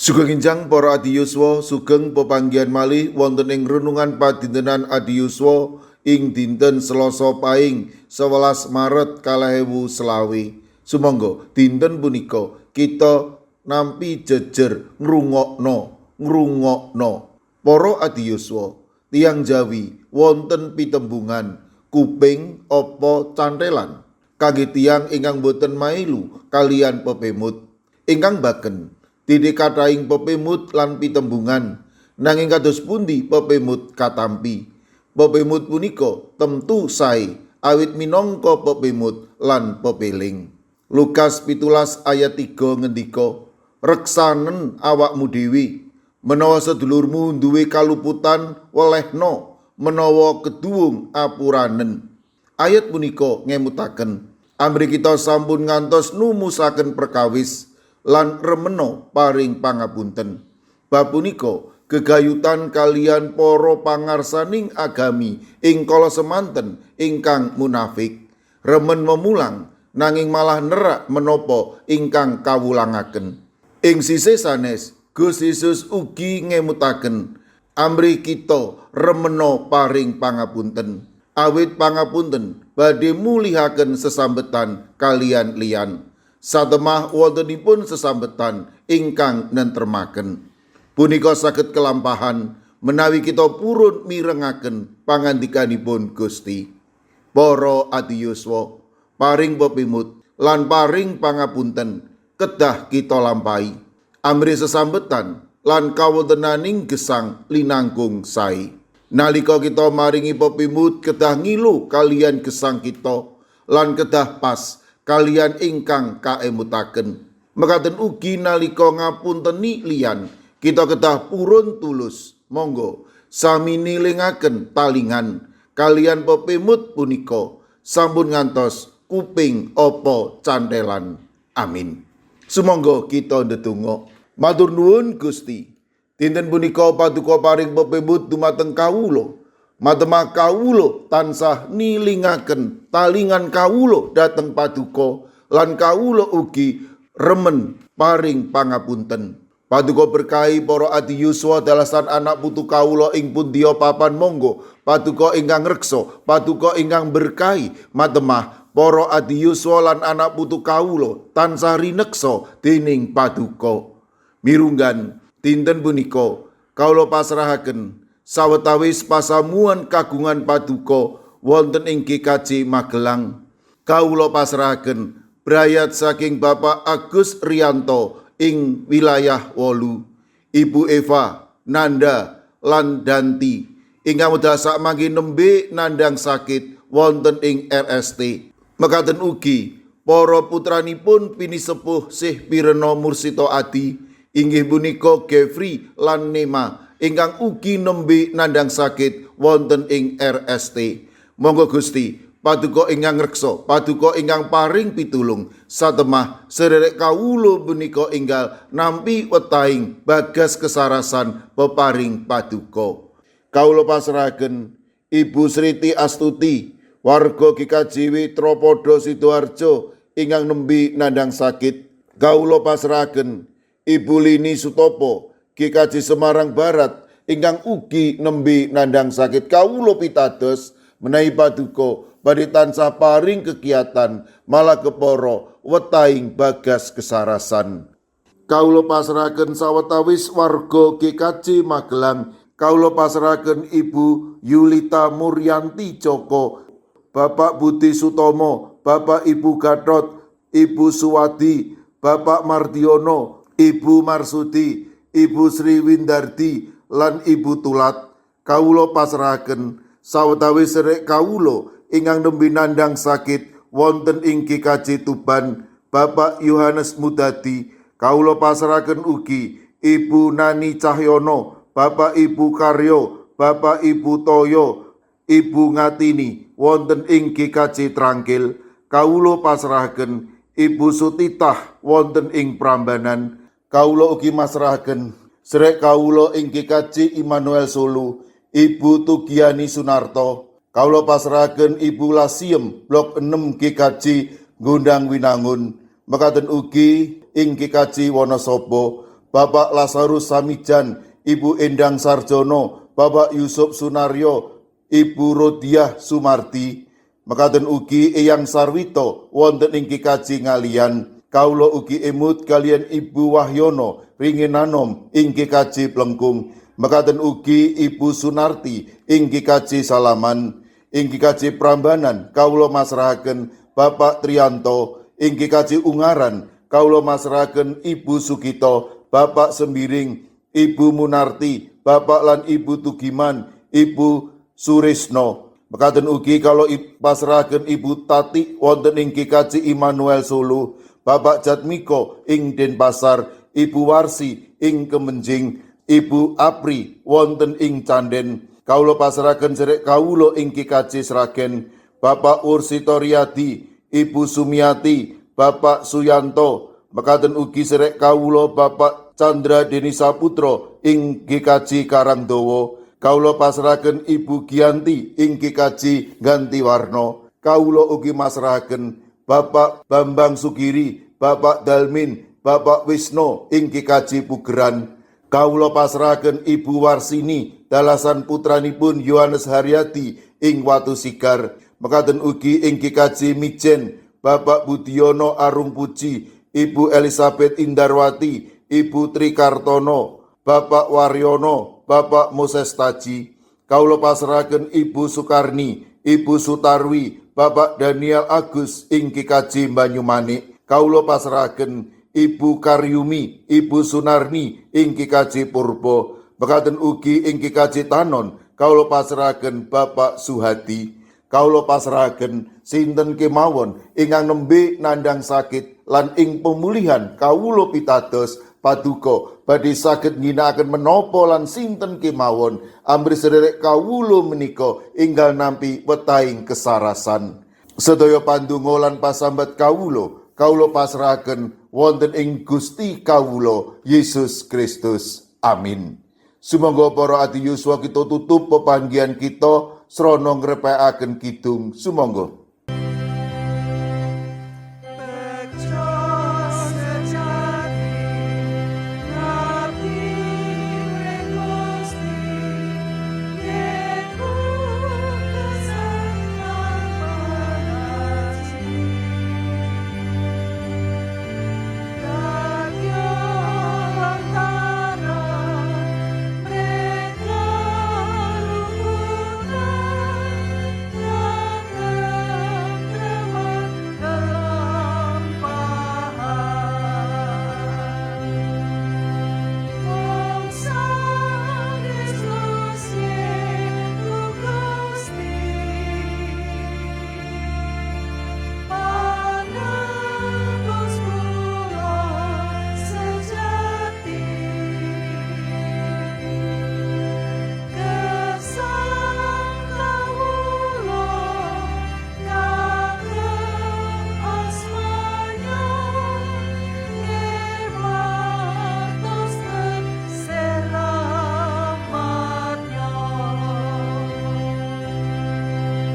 Sugeng enjang para adiyuswa, sugeng pepanggihan malih wonten ing renungan padintenan adiyuswa ing dinten Selasa Paing 11 Maret 2020. Sumangga dinten punika kita nampi jejer ngrungokno. Para adiyuswa, tiyang Jawi wonten pitembungan kuping apa cantelan kangge tiyang ingkang boten mailu kalian pepemut ingkang baken didekataing pepemut lan pitembungan, nanging kados pundi pepemut katampi. Pepemut punika temtu sae awit minangka pepemut lan pepeling. Lukas 17 ayat 3 ngendika, reksanen awakmu dhewe, menawa sedulurmu duwe kaluputan welehno, menawa keduwung apuranen. Ayat punika ngemutaken, amri kita sampun ngantos numusaken perkawis lan remeno paring pangapunten. Bab punika gegayutan kalian para pangarsaning agami ing kala semanten ingkang munafik, remen memulang nanging malah nerak menapa ingkang kawulangaken. Ing sisih sanes Gusti Yesus ugi ngemutaken amri kita remeno paring pangapunten, awit pangapunten badhe mulihaken sesambetan kalian liyan. Satemah wontenipun sesambetan ingkang nentremaken. Punika saged kelampahan menawi kita purun mirengaken pangandikanipun Gusti. Para adiyuswa, paring pepimut lan paring pangapunten kedah kita lampahi. Amri sesambetan lan kawontenaning gesang linangkung sae. Nalika kita maringi pepimut kedah ngilu kalian gesang kita lan kedah pas kalian ingkang kaemutaken. Mekaten ugi nalika ngapunteni liyan, kita kedah purun tulus. Monggo sami nilingaken talingan kalian pepemut punika sampun ngantos kuping apa cantelan. Amin. Sumangga kita ndedonga. Matur nuwun Gusti. Dinten punika paduka paring pepemut dumateng kawula. Matemah kawulo tansah nilingaken talingan kawulo dateng paduka lan kawulo ugi remen paring pangapunten. Paduka berkahi para adiyuswa dalasan anak putu kawulo ing pundiya papan monggo paduka ingkang reksa, paduka ingkang berkahi. Matemah para adiyuswa lan anak putu kawulo tansah rineksa dening paduka. Mirunggan dinten punika kawula pasrahaken sawetawis pasamuan kagungan paduka wonten ing GKJ Magelang. Kawula pasrahaken brayat saking Bapak Agus Rianto ing wilayah 8, Ibu Eva, Nanda lan Danti ingkang wedal sakmangke nembe nandhang sakit wonten ing RST. Mekaten ugi para putranipun pinisepuh Sih Pirena Mursito Adi inggih punika Gefri lan Nema ingkang ugi nembe nandhang sakit wonten ing RST. Monggo Gusti paduka ingkang reksa, paduka ingkang paring pitulung satemah sederek kawula punika enggal nampi wetahing bagas kesarasan peparing paduka. Kawula pasrahaken Ibu Sriti Astuti warga GKJ Tropodo Sidoarjo ingkang nembe nandhang sakit. Kawula pasrahaken Ibu Lini Sutopo GKJ Semarang Barat ingkang ugi nembe nandhang sakit. Kawula pitados menawi paduka badhe tansah paring kegiatan malah kepara wetahing bagas kesarasan. Kawula pasrahaken sawetawis warga GKJ Magelang. Kawula pasrahaken Ibu Yulita Muryanti Joko, Bapak Budi Sutomo, Bapak Ibu Gatot, Ibu Suwadi, Bapak Mardiono, Ibu Marsudi, Ibu Sri Windardi lan Ibu Tulat. Kawula pasrahaken sawetawis sedherek kawula ingkang nembe nandhang sakit wonten ing GKJ Tuban, Bapak Yohanes Mudadi. Kawula pasrahaken ugi Ibu Nani Cahyono, Bapak Ibu Karyo, Bapak Ibu Toyo, Ibu Ngatini wonten ing GKJ Trangkil. Kawula pasrahaken Ibu Sutitah wonten ing Prambanan. Kawula ugi masrahaken sedherek kawula ing GKJ Immanuel Solo, Ibu Tugiani Sunarto. Kawula pasrahaken Ibu Lasiem Blok 6 GKJ Gondang Winangun. Mekaten ugi ing GKJ Wonosobo, Bapak Lazarus Samijan, Ibu Endang Sarjono, Bapak Yusuf Sunaryo, Ibu Rodiah Sumarti, mekaten ugi Eyang Sarwito wonten ing kikaji ngalian. Kawula ugi emut kalian Ibu Wahyono ringinanom ing kikaji Plengkung. Mekaten ugi Ibu Sunarti ing kikaji Salaman. Ing kikaji Prambanan kawula masrahaken Bapak Trianto. Ing kikaji Ungaran kawula masrahaken Ibu Sukito, Bapak Sembiring, Ibu Munarti, Bapak lan Ibu Tugiman, Ibu Surisno. Mekaten ugi kalau pasrahaken Ibu Tati wonten ing kikaji Immanuel Solo, Bapak Jatmiko ing Denpasar, Ibu Warsi ing Kemenjing, Ibu Apri wonten ing Canden. Kawula pasrahaken sedherek kawula ing kikaji Sragen, Bapak Ursito Riyadi, Ibu Sumiati, Bapak Suyanto. Mekaten ugi sedherek kawula Bapak Chandra Deni Saputra ing kikaji Karangdawa. Kawula pasrahaken Ibu Gianti ing kikaji Gantiwarna. Kawula ugi masrahaken Bapak Bambang Sugiri, Bapak Dalmin, Bapak Wisno ing kikaji Pugeran. Kawula pasrahaken Ibu Warsini dalasan putranipun Yohanes Haryadi ing Watu Sigar. Mekaten ugi ing kikaji Mijen, Bapak Budiono Arung Puji, Ibu Elizabeth Indarwati, Ibu Trikartono, Bapak Waryono, Bapak Moses Taji. Kawula pasrahaken Ibu Sukarni, Ibu Sutarwi, Bapak Daniel Agus ing kikaji Banyumanik. Kawula pasrahaken Ibu Karyumi, Ibu Sunarni ing kikaji Purba. Mekaten ugi ing kikaji Tanon kawula pasrahaken Bapak Suhadi. Kawula pasrahaken sinten kemawon ingkang nembe nandhang sakit lan ing pemulihan kawula pitados paduka badhe saged ngginakaken menapa lan sinten kemawon amri sedherek kawula menika enggal nampi wetahing kesarasan. Sedaya pandonga lan pasambat kawula pasrahaken wonten ing Gusti kawula Yesus Kristus. Amin. Sumangga para adi yuswa kita tutup pepanggihan kita srana ngrepekaken kidung. Sumangga.